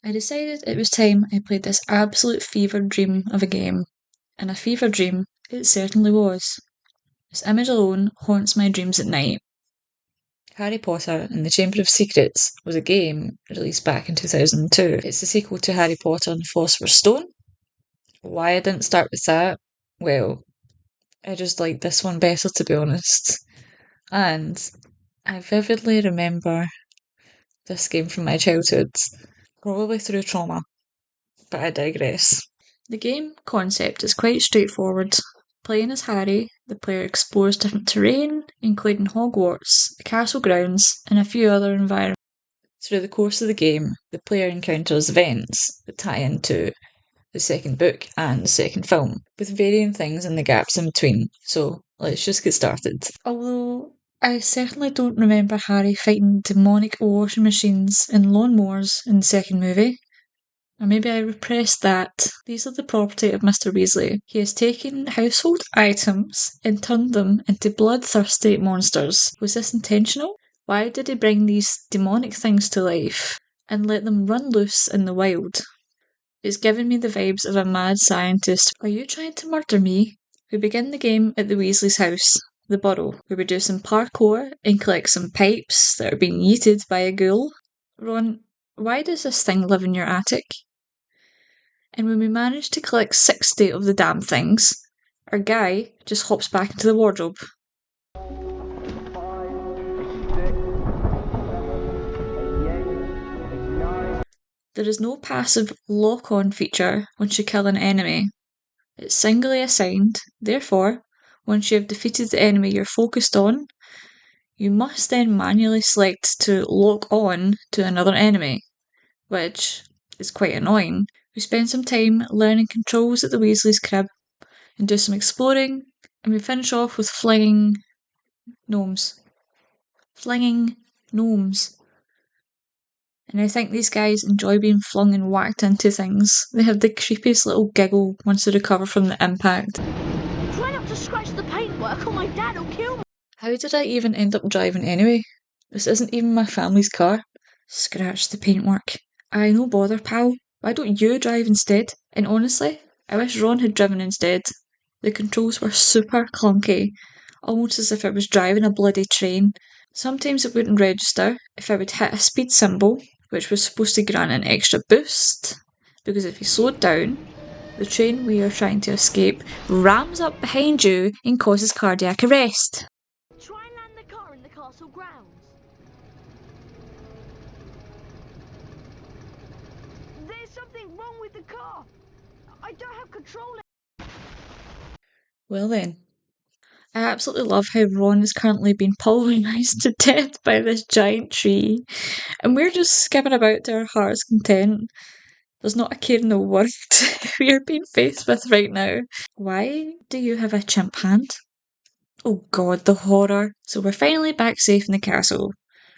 I decided it was time I played this absolute fever dream of a game, and a fever dream it certainly was. This image alone haunts my dreams at night. Harry Potter and the Chamber of Secrets was a game released back in 2002. It's the sequel to Harry Potter and the Philosopher's Stone. Why I didn't start with that? Well, I just liked this one better, to be honest. And I vividly remember this game from my childhood, probably through trauma, but I digress. The game concept is quite straightforward. Playing as Harry, the player explores different terrain, including Hogwarts, the castle grounds, and a few other environments. Through the course of the game, the player encounters events that tie into the second book and the second film, with varying things in the gaps in between. So let's just get started. Although I certainly don't remember Harry fighting demonic washing machines and lawnmowers in the second movie. Or maybe I repressed that. These are the property of Mr. Weasley. He has taken household items and turned them into bloodthirsty monsters. Was this intentional? Why did he bring these demonic things to life and let them run loose in the wild? It's giving me the vibes of a mad scientist. Are you trying to murder me? We begin the game at the Weasley's house, the burrow, where we do some parkour and collect some pipes that are being yeeted by a ghoul. Ron, why does this thing live in your attic? And when we manage to collect 60 of the damn things, our guy just hops back into the wardrobe. There is no passive lock-on feature once you kill an enemy. It's singly assigned, therefore, once you have defeated the enemy you're focused on, you must then manually select to lock on to another enemy, which is quite annoying. We spend some time learning controls at the Weasley's crib and do some exploring, and we finish off with flinging gnomes. Flinging gnomes. And I think these guys enjoy being flung and whacked into things. They have the creepiest little giggle once they recover from the impact. Try not to scratch the paintwork or my dad will kill me. How did I even end up driving anyway? This isn't even my family's car. Scratch the paintwork. Aye, no bother, pal. Why don't you drive instead? And honestly, I wish Ron had driven instead. The controls were super clunky, almost as if I was driving a bloody train. Sometimes it wouldn't register if I would hit a speed symbol, which was supposed to grant an extra boost, because if you slowed down, the train we are trying to escape rams up behind you and causes cardiac arrest. Try and land the car in the castle grounds. There's something wrong with the car. I don't have control. Well then, I absolutely love how Ron is currently being pulverised to death by this giant tree, and we're just skipping about to our heart's content. There's not a care in the world we are being faced with right now. Why do you have a chimp hand? Oh god, the horror. So we're finally back safe in the castle.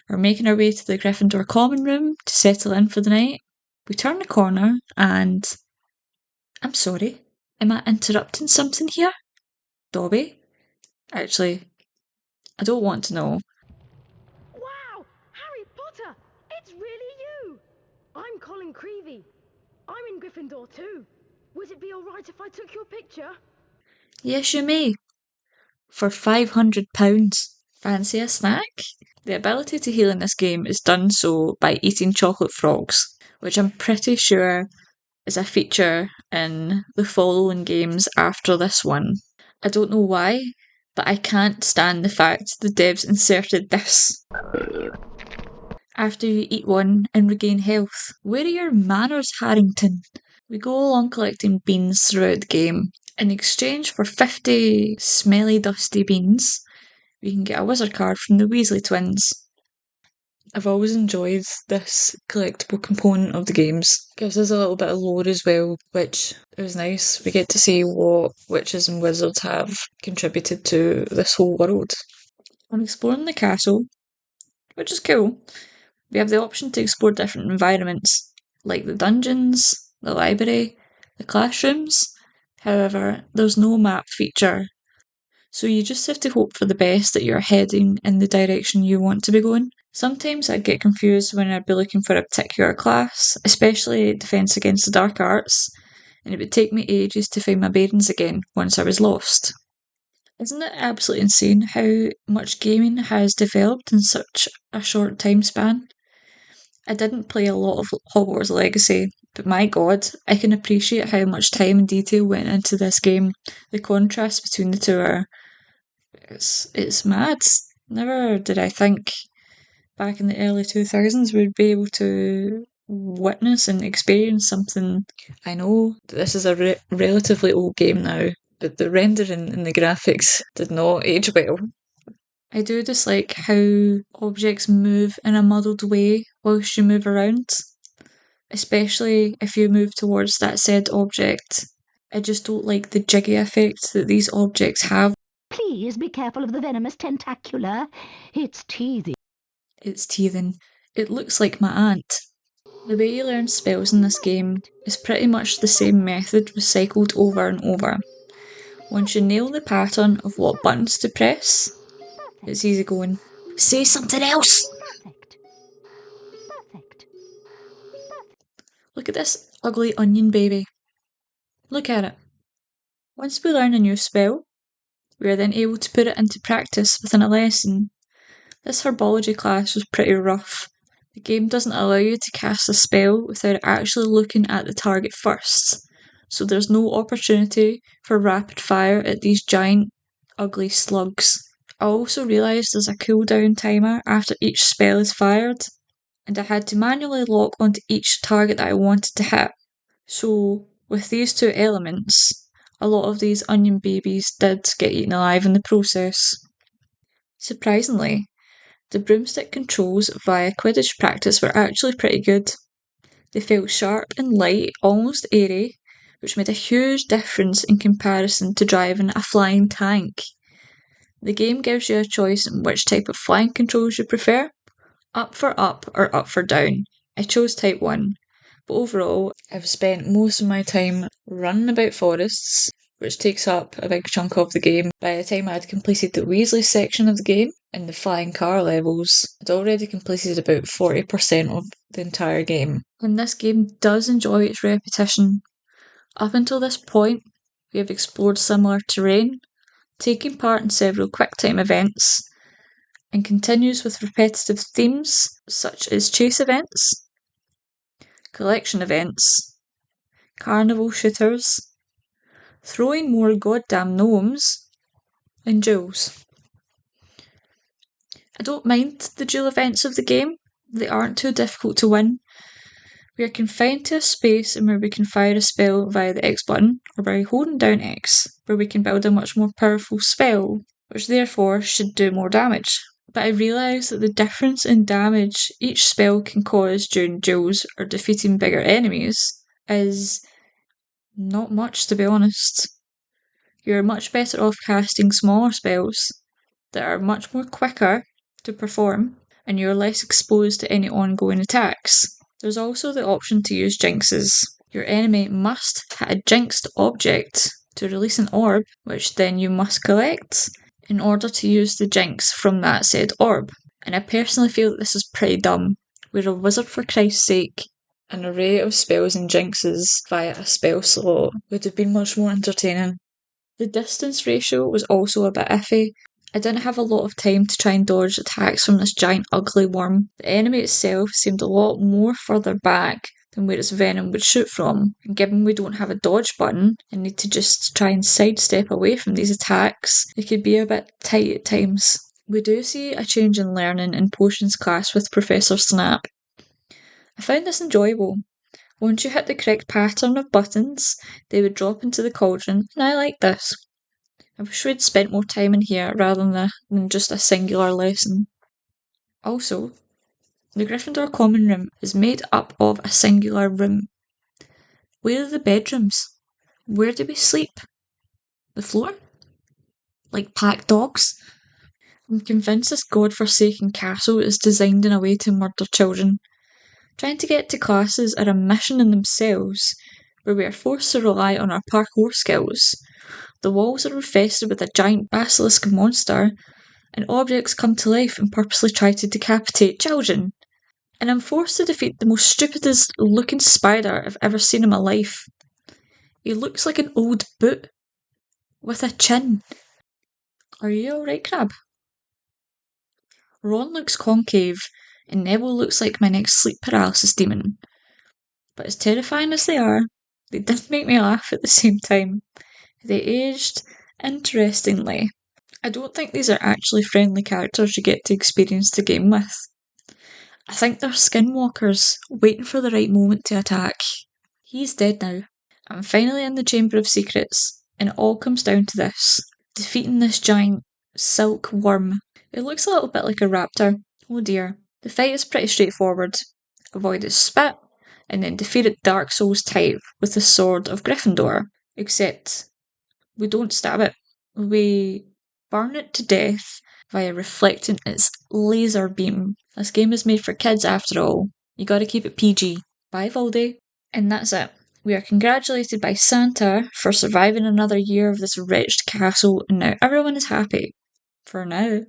We're making our way to the Gryffindor common room to settle in for the night. We turn the corner and... I'm sorry, am I interrupting something here? Dobby? Actually, I don't want to know. Wow! Harry Potter! It's really you! I'm Colin Creevy. I'm in Gryffindor too. Would it be alright if I took your picture? Yes, you may. For £500. Fancy a snack? The ability to heal in this game is done so by eating chocolate frogs, which I'm pretty sure is a feature in the following games after this one. I don't know why, but I can't stand the fact the devs inserted this. After you eat one and regain health. Where are your manners, Harrington? We go along collecting beans throughout the game. In exchange for 50 smelly, dusty beans, we can get a wizard card from the Weasley twins. I've always enjoyed this collectible component of the games. Gives us a little bit of lore as well, which is nice. We get to see what witches and wizards have contributed to this whole world. I'm exploring the castle, which is cool. We have the option to explore different environments, like the dungeons, the library, the classrooms. However, there's no map feature, so you just have to hope for the best that you're heading in the direction you want to be going. Sometimes I'd get confused when I'd be looking for a particular class, especially Defence Against the Dark Arts, and it would take me ages to find my bearings again once I was lost. Isn't it absolutely insane how much gaming has developed in such a short time span? I didn't play a lot of Hogwarts Legacy, but my god, I can appreciate how much time and detail went into this game. The contrast between the two are it's mad. Never did I think back in the early 2000s we'd be able to witness and experience something. I know this is a relatively old game now, but the rendering and the graphics did not age well. I do dislike how objects move in a muddled way whilst you move around, especially if you move towards that said object. I just don't like the jiggy effect that these objects have. Please be careful of the venomous tentacula. It's teething. It's teething. It looks like my aunt. The way you learn spells in this game is pretty much the same method recycled over and over. Once you nail the pattern of what buttons to press, it's easy going. Say something else! Perfect. Perfect. Look at this ugly onion baby. Look at it. Once we learn a new spell, we are then able to put it into practice within a lesson. This herbology class was pretty rough. The game doesn't allow you to cast a spell without actually looking at the target first, so there's no opportunity for rapid fire at these giant, ugly slugs. I also realised there's a cooldown timer after each spell is fired, and I had to manually lock onto each target that I wanted to hit. So, with these two elements, a lot of these onion babies did get eaten alive in the process. Surprisingly, the broomstick controls via Quidditch practice were actually pretty good. They felt sharp and light, almost airy, which made a huge difference in comparison to driving a flying tank. The game gives you a choice in which type of flying controls you prefer, up for up or up for down. I chose type 1, but overall I've spent most of my time running about forests, which takes up a big chunk of the game. By the time I'd completed the Weasley section of the game and the flying car levels, I'd already completed about 40% of the entire game. And this game does enjoy its repetition. Up until this point, we have explored similar terrain, taking part in several QuickTime events, and continues with repetitive themes such as chase events, collection events, carnival shooters, throwing more goddamn gnomes, and duels. I don't mind the duel events of the game, they aren't too difficult to win. We are confined to a space in where we can fire a spell via the X button, or by holding down X, where we can build a much more powerful spell, which therefore should do more damage. But I realise that the difference in damage each spell can cause during duels or defeating bigger enemies is not much, to be honest. You're much better off casting smaller spells that are much more quicker to perform, and you're less exposed to any ongoing attacks. There's also the option to use jinxes. Your enemy must hit a jinxed object to release an orb, which then you must collect in order to use the jinx from that said orb. And I personally feel that this is pretty dumb. We're a wizard, for Christ's sake. An array of spells and jinxes via a spell slot would have been much more entertaining. The distance ratio was also a bit iffy. I didn't have a lot of time to try and dodge attacks from this giant ugly worm. The enemy itself seemed a lot more further back than where its venom would shoot from, and given we don't have a dodge button and need to just try and sidestep away from these attacks, it could be a bit tight at times. We do see a change in learning in potions class with Professor Snap. I found this enjoyable. Once you hit the correct pattern of buttons, they would drop into the cauldron, and I like this. I wish we'd spent more time in here rather than just a singular lesson. Also, the Gryffindor common room is made up of a singular room. Where are the bedrooms? Where do we sleep? The floor? Like pack dogs? I'm convinced this god-forsaken castle is designed in a way to murder children. Trying to get to classes are a mission in themselves, where we are forced to rely on our parkour skills. The walls are infested with a giant basilisk monster, and objects come to life and purposely try to decapitate children. And I'm forced to defeat the most stupidest looking spider I've ever seen in my life. He looks like an old boot with a chin. Are you alright, Crab? Ron looks concave, and Neville looks like my next sleep paralysis demon. But as terrifying as they are, they did make me laugh at the same time. They aged interestingly. I don't think these are actually friendly characters you get to experience the game with. I think they're skinwalkers, waiting for the right moment to attack. He's dead now. I'm finally in the Chamber of Secrets, and it all comes down to this. Defeating this giant silk worm. It looks a little bit like a raptor. Oh dear. The fight is pretty straightforward. Avoid its spit, and then defeat it Dark Souls type with the Sword of Gryffindor. Except, we don't stab it. We burn it to death via reflecting its laser beam. This game is made for kids after all. You gotta keep it PG. Bye, Voldy. And that's it. We are congratulated by Santa for surviving another year of this wretched castle, and now everyone is happy. For now.